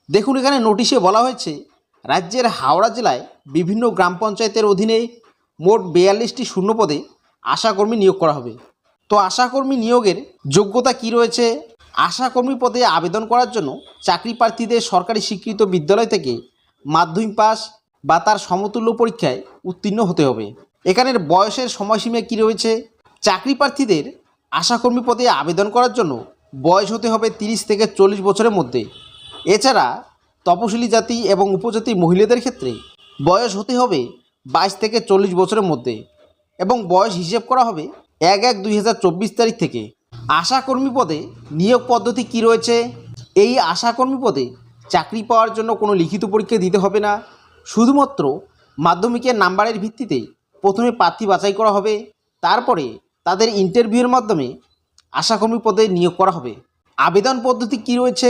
দেখুন, এখানে নোটিশে বলা হয়েছে রাজ্যের হাওড়া জেলায় বিভিন্ন গ্রাম পঞ্চায়েতের অধীনে মোট 42টি শূন্যপদে আশাকর্মী নিয়োগ করা হবে। তো আশাকর্মী নিয়োগের যোগ্যতা কি রয়েছে? আশাকর্মী পদে আবেদন করার জন্য চাকরি প্রার্থীদের সরকারি স্বীকৃত বিদ্যালয় থেকে মাধ্যমিক পাস বা তার সমতুল্য পরীক্ষায় উত্তীর্ণ হতে হবে। এখানের বয়সের সময়সীমা কি রয়েছে? চাকরি প্রার্থীদের আশাকর্মী পদে আবেদন করার জন্য বয়স হতে হবে 30 থেকে 40 বছরের মধ্যে। এছাড়া তপশিলি জাতি এবং উপজাতি মহিলাদের ক্ষেত্রে বয়স হতে হবে 22 থেকে 40 বছরের মধ্যে এবং বয়স হিসেব করা হবে 1/1/2024 তারিখ থেকে। আশাকর্মী পদে নিয়োগ পদ্ধতি কি রয়েছে? এই আশাকর্মী পদে চাকরি পাওয়ার জন্য কোনো লিখিত পরীক্ষা দিতে হবে না। শুধুমাত্র মাধ্যমিকের নাম্বারের ভিত্তিতে প্রথমে প্রার্থী বাছাই করা হবে, তারপরে তাদের ইন্টারভিউয়ের মাধ্যমে আশাকর্মী পদে নিয়োগ করা হবে। আবেদন পদ্ধতি কি রয়েছে?